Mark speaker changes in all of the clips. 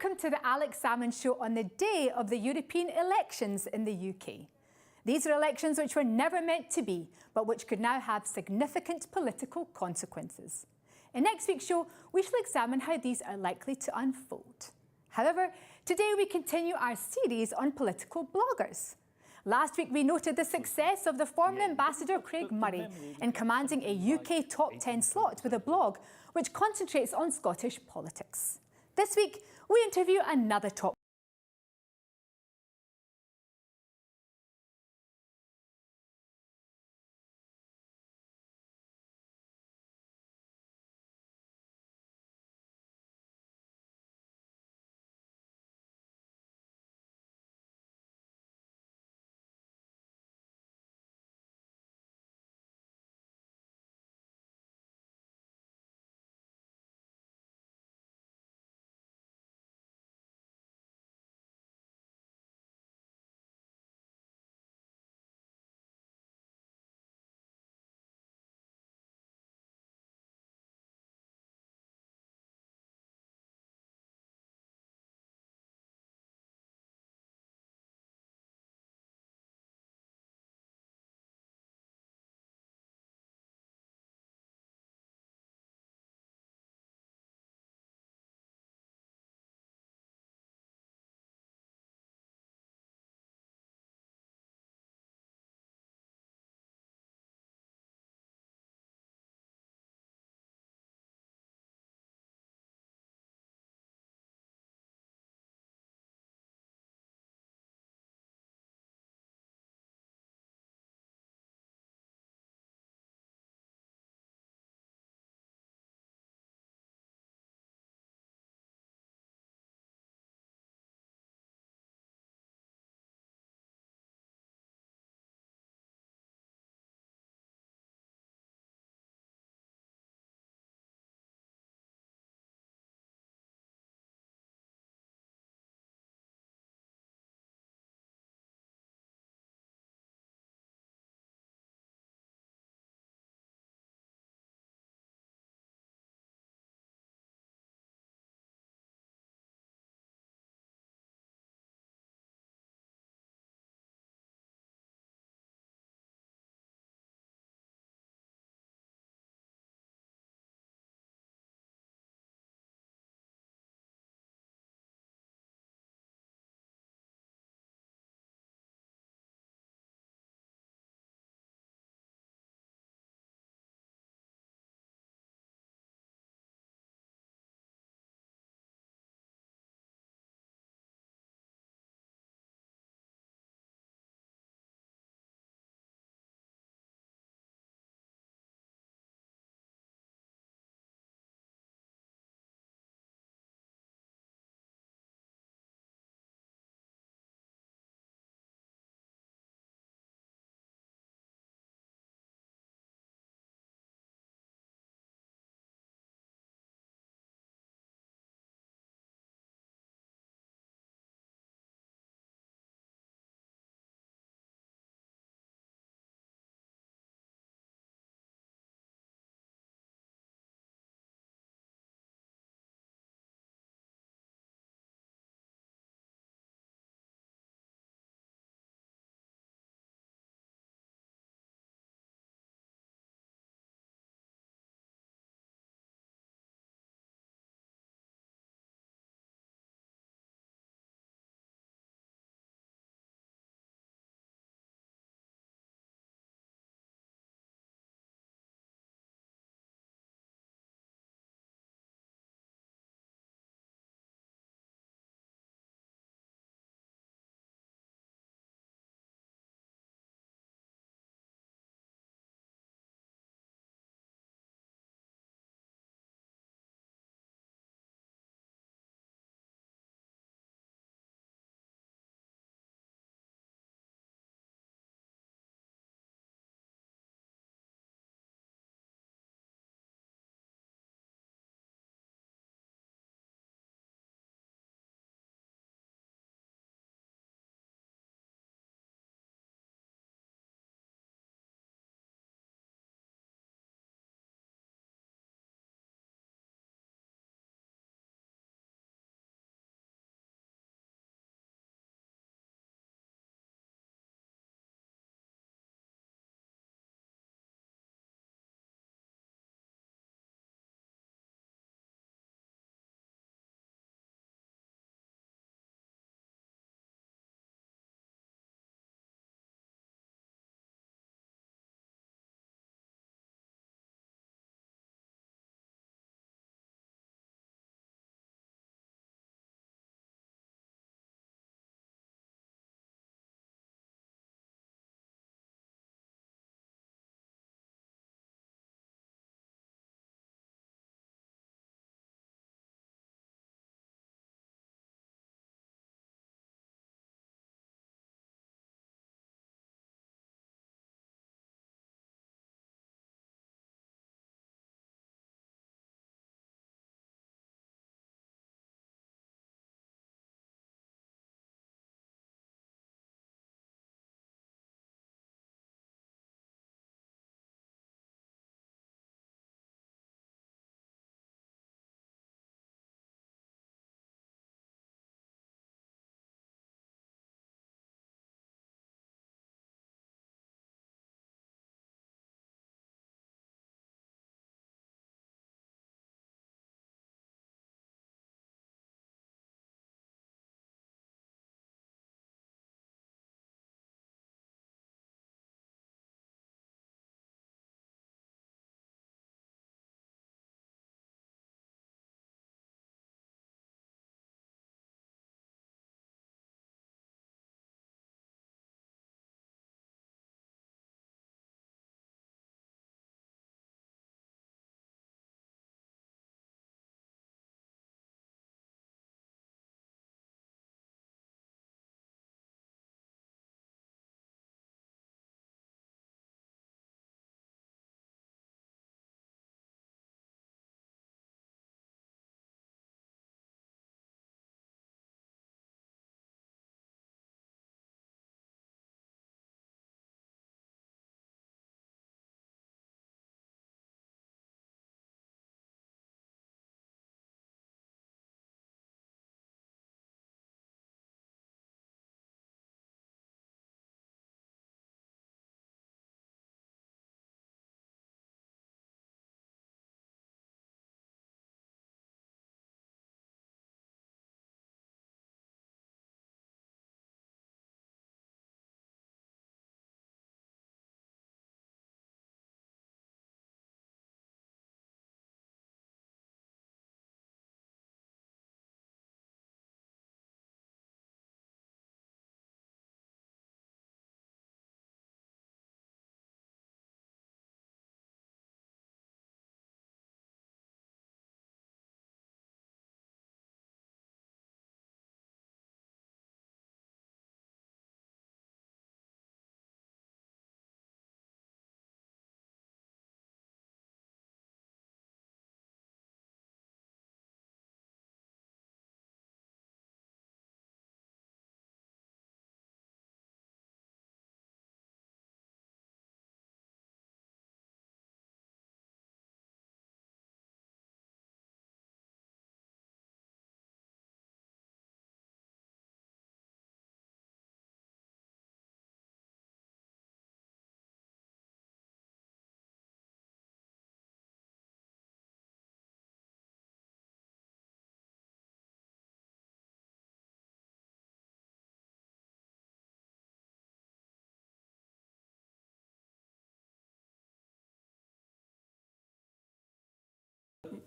Speaker 1: Welcome to the Alex Salmond Show on the day of the European elections in the UK. These are elections which were never meant to be, but which could now have significant political consequences. In next week's show, we shall examine how these are likely to unfold. However, today we continue our series on political bloggers. Last week we noted the success of the former Ambassador Craig Murray in commanding a UK top 10 slot with a blog which concentrates on Scottish politics. This week, we interview another top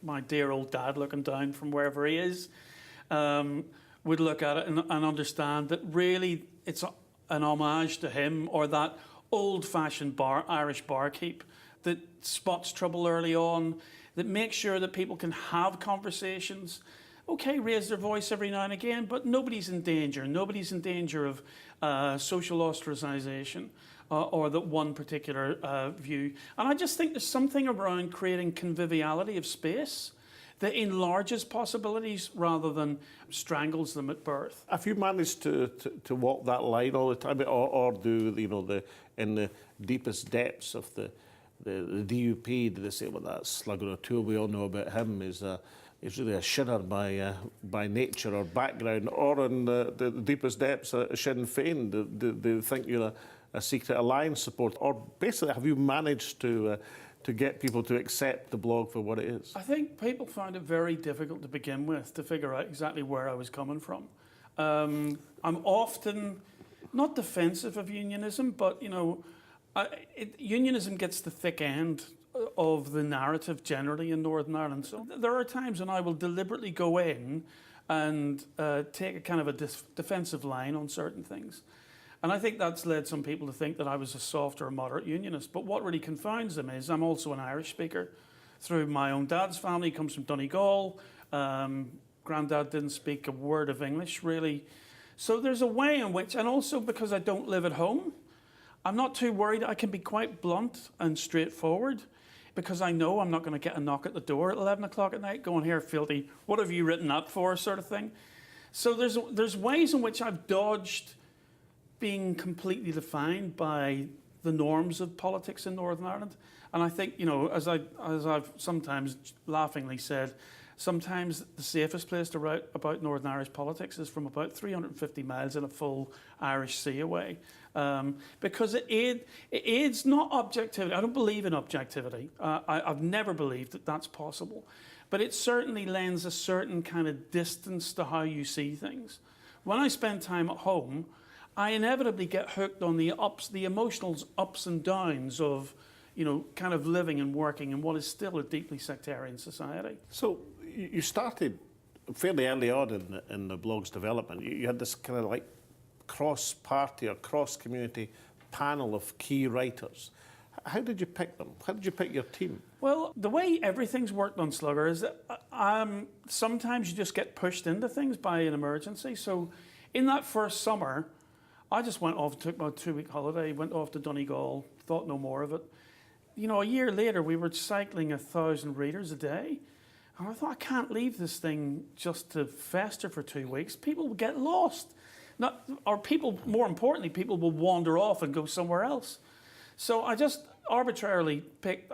Speaker 2: My dear old dad, looking down from wherever he is, would look at it and understand that really it's an homage to him, or that old-fashioned Irish barkeep that spots trouble early on, that makes sure that people can have conversations. Okay, raise their voice every now and again, but nobody's in danger. Nobody's in danger of social ostracization or that one particular view. And I just think there's something around creating conviviality of space that enlarges possibilities rather than strangles them at birth.
Speaker 3: Have you managed to walk that line all the time, or do in the deepest depths of the DUP, do they say, well, that Slugger O'Toole, we all know about him, is really a shinner by nature or background, or in the deepest depths of Sinn Féin, do they think you're a secret alliance support, or basically have you managed to get people to accept the blog for what it is?
Speaker 2: I think people found it very difficult to begin with, to figure out exactly where I was coming from. I'm often not defensive of unionism, but unionism gets the thick end of the narrative generally in Northern Ireland. So there are times when I will deliberately go in and take a kind of a defensive line on certain things. And I think that's led some people to think that I was a soft or a moderate unionist. But what really confounds them is I'm also an Irish speaker. Through my own dad's family, he comes from Donegal. Granddad didn't speak a word of English, really. So there's a way in which, and also because I don't live at home, I'm not too worried. I can be quite blunt and straightforward because I know I'm not going to get a knock at the door at 11 o'clock at night going, here, filthy, what have you written that for, sort of thing. So there's ways in which I've dodged being completely defined by the norms of politics in Northern Ireland. And I think, as I've sometimes laughingly said, sometimes the safest place to write about Northern Irish politics is from about 350 miles in a full Irish sea away. Because it aids not objectivity. I don't believe in objectivity. I've never believed that that's possible. But it certainly lends a certain kind of distance to how you see things. When I spend time at home, I inevitably get hooked on the emotional ups and downs of, kind of living and working in what is still a deeply sectarian society.
Speaker 3: So you started fairly early on in the blog's development. You had this kind of like cross-party or cross-community panel of key writers. How did you pick them? How did you pick your team?
Speaker 2: Well, the way everything's worked on Slugger is that sometimes you just get pushed into things by an emergency. So in that first summer, I just went off, took about a 2-week holiday, went off to Donegal, thought no more of it. A year later, we were cycling 1,000 readers a day. And I thought, I can't leave this thing just to fester for 2 weeks. People will get lost. More importantly, people will wander off and go somewhere else. So I just arbitrarily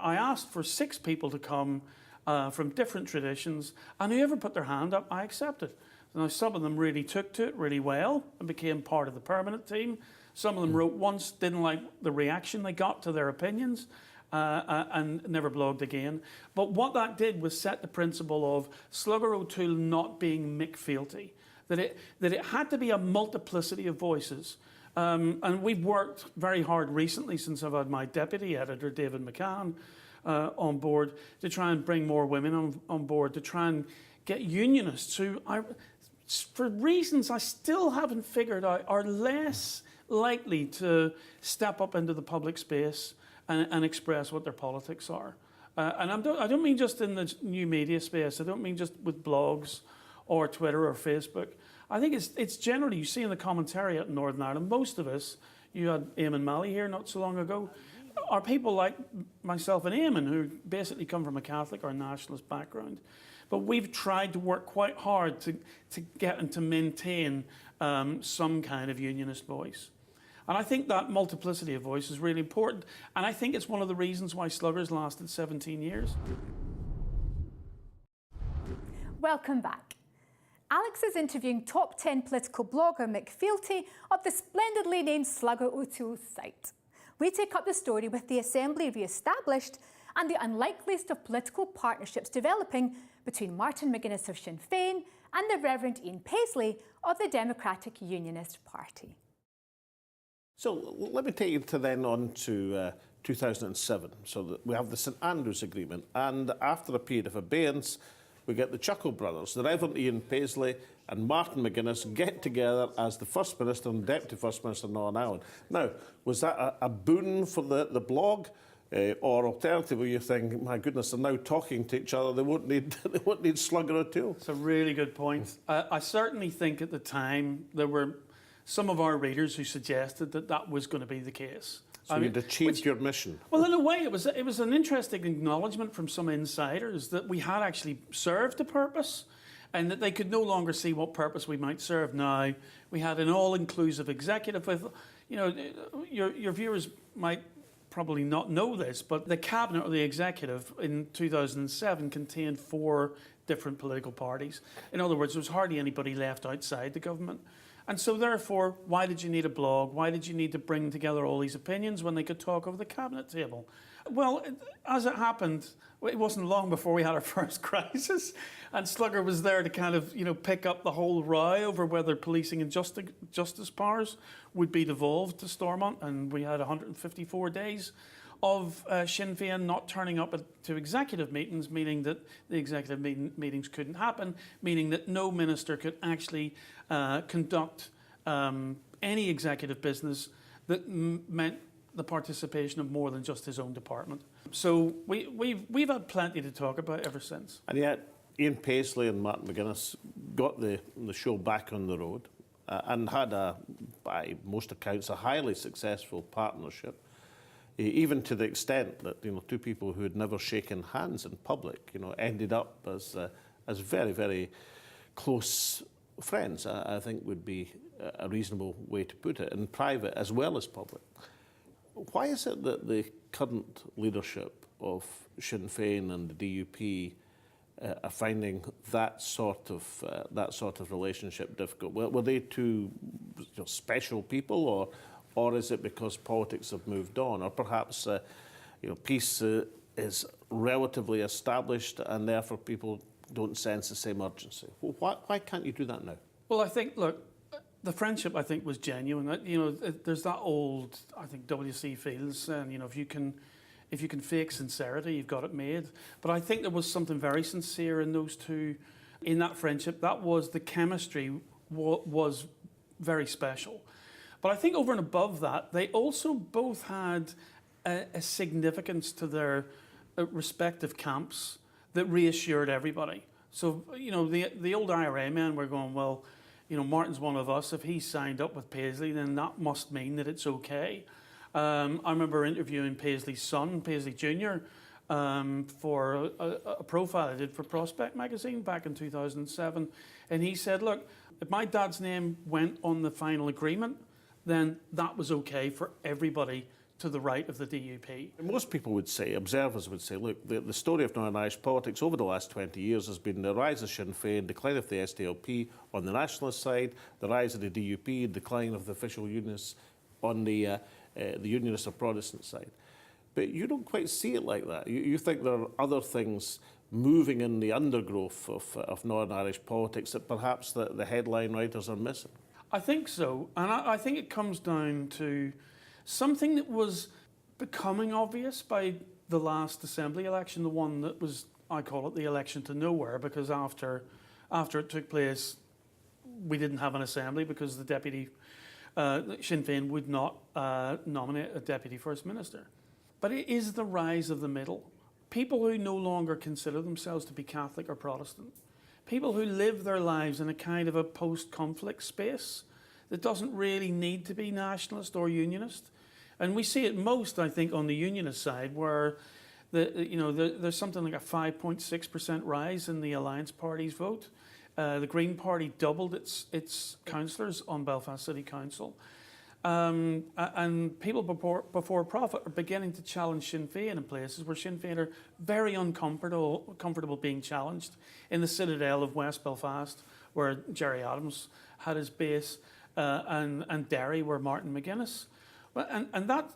Speaker 2: I asked for 6 people to come from different traditions, and whoever put their hand up, I accepted. Now, some of them really took to it really well and became part of the permanent team. Some of them wrote once, didn't like the reaction they got to their opinions, and never blogged again. But what that did was set the principle of Slugger O'Toole not being Mick Fealty, that it had to be a multiplicity of voices. And we've worked very hard recently since I've had my deputy editor, David McCann, on board to try and bring more women on board, to try and get unionists who, for reasons I still haven't figured out, are less likely to step up into the public space and express what their politics are. And I don't mean just in the new media space. I don't mean just with blogs or Twitter or Facebook. I think it's generally, you see in the commentariat in Northern Ireland, most of us, you had Eamon Malley here not so long ago, are people like myself and Eamon who basically come from a Catholic or nationalist background. But we've tried to work quite hard to get and to maintain some kind of unionist voice. And I think that multiplicity of voice is really important. And I think it's one of the reasons why Slugger's lasted 17 years.
Speaker 1: Welcome back. Alex is interviewing top 10 political blogger Mick Fealty of the splendidly named Slugger O'Toole's site. We take up the story with the Assembly re-established and the unlikeliest of political partnerships developing between Martin McGuinness of Sinn Féin and the Reverend Ian Paisley of the Democratic Unionist Party.
Speaker 3: So let me take you on to 2007. So that we have the St Andrews Agreement, and after a period of abeyance, we get the Chuckle brothers, the Reverend Ian Paisley and Martin McGuinness, get together as the First Minister and Deputy First Minister of Northern Ireland. Now, was that a boon for the blog? Or alternatively, you think, my goodness, they're now talking to each other, they won't need Slugger O'Toole?
Speaker 2: It's a really good point. I certainly think at the time there were some of our readers who suggested that that was going to be the case.
Speaker 3: So you'd achieved your mission.
Speaker 2: Well, in a way, it was an interesting acknowledgement from some insiders that we had actually served a purpose and that they could no longer see what purpose we might serve now. We had an all-inclusive executive with, you know, your viewers might probably not know this, but the cabinet or the executive in 2007 contained 4 different political parties. In other words, there was hardly anybody left outside the government. And so therefore, why did you need a blog? Why did you need to bring together all these opinions when they could talk over the cabinet table? Well, as it happened, it wasn't long before we had our first crisis, and Slugger was there to kind of, you know, pick up the whole row over whether policing and justice powers would be devolved to Stormont, and we had 154 days of Sinn Féin not turning up to executive meetings, meaning that the executive meetings couldn't happen, meaning that no minister could actually conduct any executive business that meant the participation of more than just his own department. So we've had plenty to talk about ever since.
Speaker 3: And yet, Ian Paisley and Martin McGuinness got the show back on the road and had, by most accounts, a highly successful partnership, even to the extent that, you know, 2 people who had never shaken hands in public, you know, ended up as very, very close friends, I think would be a reasonable way to put it, in private as well as public. Why is it that the current leadership of Sinn Féin and the DUP are finding that sort of relationship difficult? Were they 2 special people, or is it because politics have moved on, or perhaps peace is relatively established and therefore people don't sense the same urgency? Why can't you do that now?
Speaker 2: Well, I think, look, the friendship, I think, was genuine. You know, there's that old, I think, W.C. Fields, and, you know, if you can fake sincerity, you've got it made. But I think there was something very sincere in those 2, in that friendship. That was, the chemistry was very special. But I think over and above that, they also both had a significance to their respective camps that reassured everybody. So, you know, the old IRA men were going, well, you know, Martin's one of us. If he signed up with Paisley, then that must mean that it's okay. I remember interviewing Paisley's son, Paisley Jr., for a profile I did for Prospect magazine back in 2007. And he said, look, if my dad's name went on the final agreement, then that was okay for everybody to the right of the DUP.
Speaker 3: Most people would say, observers would say, look, the story of Northern Irish politics over the last 20 years has been the rise of Sinn Féin, decline of the SDLP on the nationalist side, the rise of the DUP, decline of the official unionists on the unionist or Protestant side. But you don't quite see it like that. You think there are other things moving in the undergrowth of Northern Irish politics that perhaps the headline writers are missing.
Speaker 2: I think so, and I think it comes down to something that was becoming obvious by the last Assembly election, the one that was, I call it the election to nowhere, because after it took place, we didn't have an Assembly because the deputy, Sinn Féin would not nominate a deputy First Minister. But it is the rise of the middle. People who no longer consider themselves to be Catholic or Protestant. People who live their lives in a kind of a post-conflict space that doesn't really need to be nationalist or unionist. And we see it most, I think, on the unionist side, where there's something like a 5.6% rise in the Alliance Party's vote. The Green Party doubled its councillors on Belfast City Council. And people before profit are beginning to challenge Sinn Féin in places where Sinn Féin are very uncomfortable being challenged. In the Citadel of West Belfast, where Gerry Adams had his base, and Derry, where Martin McGuinness. And that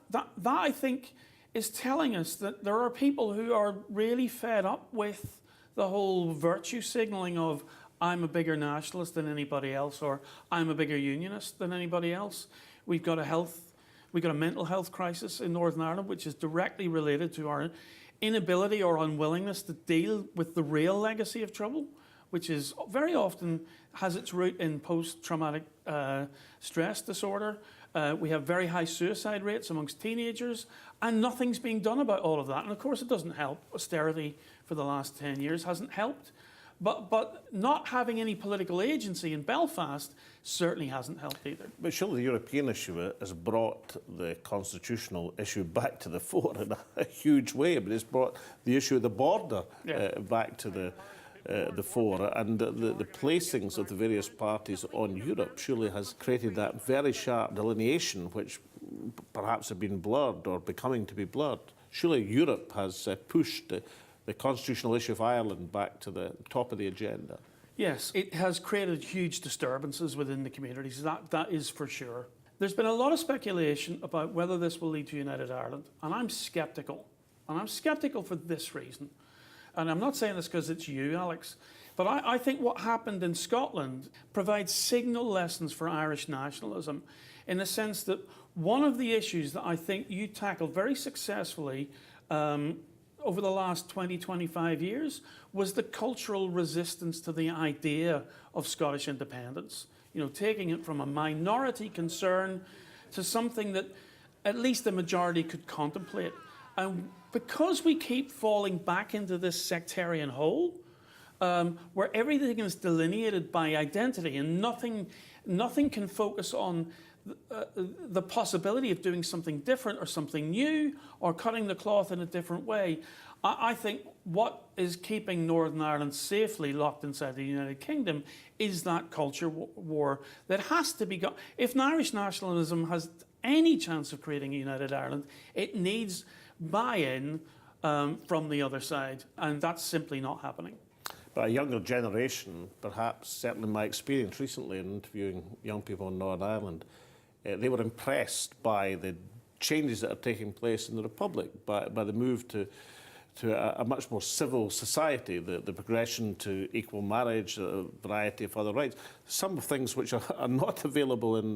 Speaker 2: I think is telling us that there are people who are really fed up with the whole virtue signalling of I'm a bigger nationalist than anybody else, or I'm a bigger unionist than anybody else. We've got a health We've got a mental health crisis in Northern Ireland, which is directly related to our inability or unwillingness to deal with the real legacy of trouble, which is very often has its root in post-traumatic stress disorder. We have very high suicide rates amongst teenagers, and nothing's being done about all of that. And of course, it doesn't help. Austerity for the last 10 years hasn't helped. But not having any political agency in Belfast certainly hasn't helped either.
Speaker 3: But surely the European issue has brought the constitutional issue back to the fore in a huge way. But it's brought the issue of the border back to the fore, and the placings of the various parties on Europe surely has created that very sharp delineation which perhaps have been blurred or becoming to be blurred. Surely Europe has pushed the constitutional issue of Ireland back to the top of the agenda.
Speaker 2: Yes, it has created huge disturbances within the communities, that is for sure. There's been a lot of speculation about whether this will lead to United Ireland, and I'm sceptical. And I'm sceptical for this reason. And I'm not saying this because it's you, Alex, but I think what happened in Scotland provides signal lessons for Irish nationalism, in the sense that one of the issues that I think you tackled very successfully over the last 20, 25 years was the cultural resistance to the idea of Scottish independence. You know, taking it from a minority concern to something that at least the majority could contemplate. And because we keep falling back into this sectarian hole, where everything is delineated by identity and nothing can focus on the possibility of doing something different or something new or cutting the cloth in a different way, I think what is keeping Northern Ireland safely locked inside the United Kingdom is that culture war that has to be got. If Irish nationalism has any chance of creating a United Ireland, it needs buy-in from the other side, and that's simply not happening.
Speaker 3: But a younger generation, perhaps, certainly my experience recently in interviewing young people in Northern Ireland, they were impressed by the changes that are taking place in the Republic, by the move to a much more civil society, the progression to equal marriage, a variety of other rights, some things which are not available in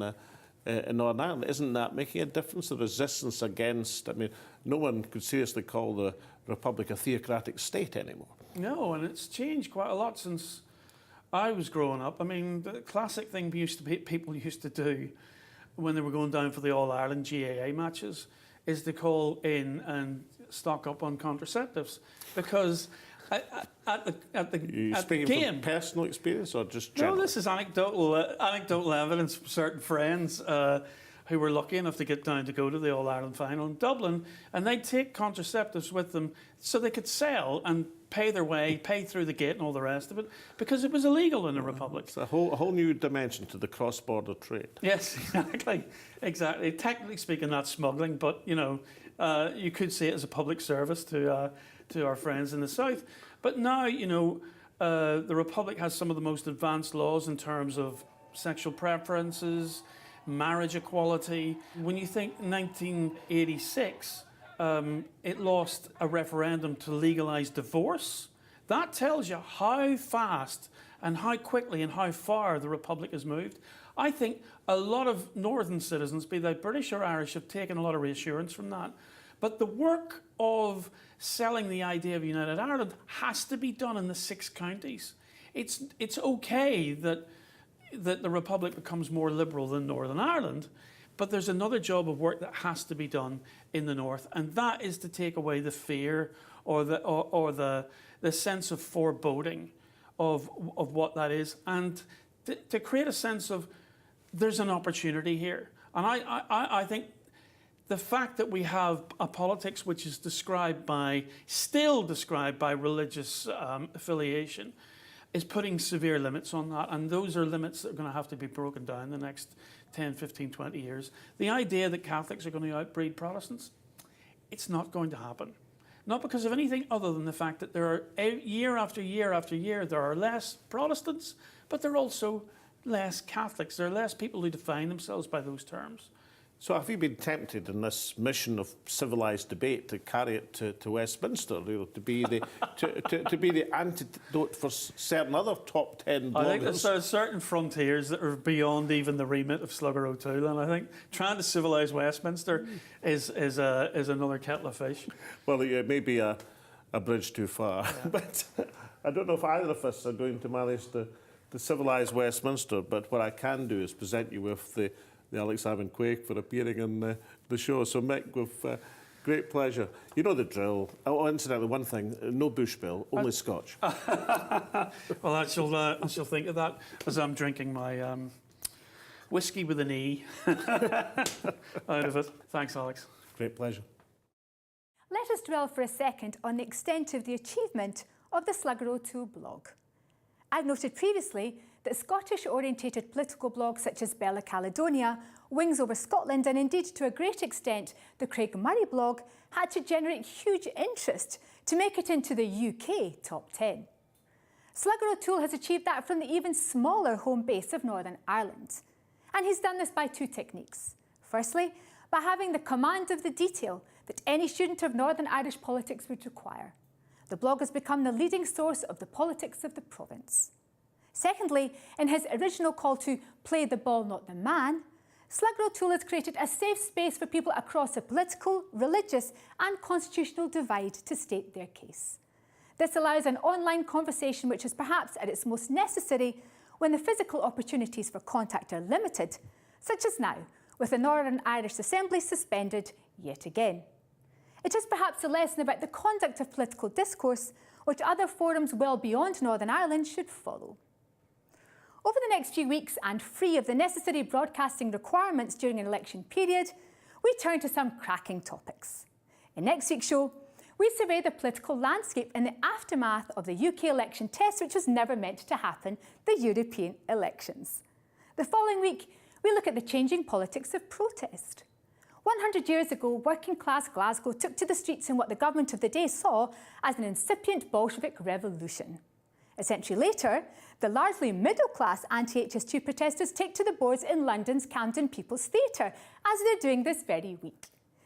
Speaker 3: Northern Ireland. Isn't that making a difference? The resistance against, I mean, no one could seriously call the Republic a theocratic state anymore.
Speaker 2: No, and it's changed quite a lot since I was growing up. I mean, the classic thing people used to do when they were going down for the All-Ireland GAA matches is to call in and stock up on contraceptives, because at the game.
Speaker 3: From personal experience or just general?
Speaker 2: No, this is anecdotal evidence from certain friends who were lucky enough to get down to go to the All-Ireland final in Dublin, and they'd take contraceptives with them so they could sell and pay their way, pay through the gate and all the rest of it, because it was illegal in the Republic.
Speaker 3: It's a whole new dimension to the cross-border trade.
Speaker 2: Yes, exactly. Technically speaking, that's smuggling, but you know, you could see it as a public service to our friends in the south. But now, you know, the Republic has some of the most advanced laws in terms of sexual preferences, marriage equality. When you think 1986, it lost a referendum to legalise divorce. That tells you how fast and how quickly and how far the Republic has moved. I think a lot of northern citizens, be they British or Irish, have taken a lot of reassurance from that. But the work of selling the idea of United Ireland has to be done in the 6 counties. It's okay that the Republic becomes more liberal than Northern Ireland, but there's another job of work that has to be done in the north, and that is to take away the fear or the sense of foreboding of what that is, and to create a sense of there's an opportunity here. And I think the fact that we have a politics which is still described by religious affiliation is putting severe limits on that, and those are limits that are going to have to be broken down in the next 10, 15, 20 years. The idea that Catholics are going to outbreed Protestants, it's not going to happen. Not because of anything other than the fact that there are, year after year after year, there are less Protestants, but there are also less Catholics. There are less people who define themselves by those terms.
Speaker 3: So have you been tempted in this mission of civilised debate to carry it to Westminster, to be the to be the antidote for certain other top 10 bloggers?
Speaker 2: I think there's certain frontiers that are beyond even the remit of Slugger O'Toole, and I think trying to civilise Westminster is another kettle of fish. Well,
Speaker 3: it may be a bridge too far, yeah. But I don't know if either of us are going to manage to civilise Westminster. But what I can do is present you with the Alex Simon Quake for appearing on the show. So, Mick, with great pleasure. You know the drill. Oh, incidentally, one thing, no bush bill, only Scotch.
Speaker 2: Well, I shall think of that as I'm drinking my whiskey with an E out of it. Thanks, Alex.
Speaker 3: Great pleasure.
Speaker 1: Let us dwell for a second on the extent of the achievement of the Slugger O'Toole blog. I've noted previously that Scottish-orientated political blogs such as Bella Caledonia, Wings Over Scotland, and indeed to a great extent the Craig Murray blog had to generate huge interest to make it into the UK top 10. Slugger O'Toole has achieved that from the even smaller home base of Northern Ireland. And he's done this by two techniques. Firstly, by having the command of the detail that any student of Northern Irish politics would require. The blog has become the leading source of the politics of the province. Secondly, in his original call to play the ball, not the man, Slugger O'Toole has created a safe space for people across the political, religious and constitutional divide to state their case. This allows an online conversation which is perhaps at its most necessary when the physical opportunities for contact are limited, such as now, with the Northern Irish Assembly suspended yet again. It is perhaps a lesson about the conduct of political discourse which other forums well beyond Northern Ireland should follow. Over the next few weeks, and free of the necessary broadcasting requirements during an election period, we turn to some cracking topics. In next week's show, we survey the political landscape in the aftermath of the UK election test, which was never meant to happen, the European elections. The following week, we look at the changing politics of protest. 100 years ago, working-class Glasgow took to the streets in what the government of the day saw as an incipient Bolshevik revolution. A century later, the largely middle-class anti-HS2 protesters take to the boards in London's Camden People's Theatre, as they're doing this very week.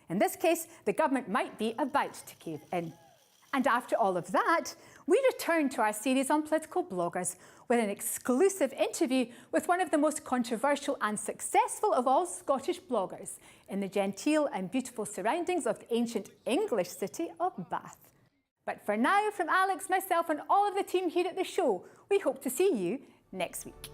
Speaker 1: In this case, the government might be about to cave in. And after all of that, we return to our series on political bloggers with an exclusive interview with one of the most controversial and successful of all Scottish bloggers in the genteel and beautiful surroundings of the ancient English city of Bath. But for now, from Alex, myself and all of the team here at the show, we hope to see you next week.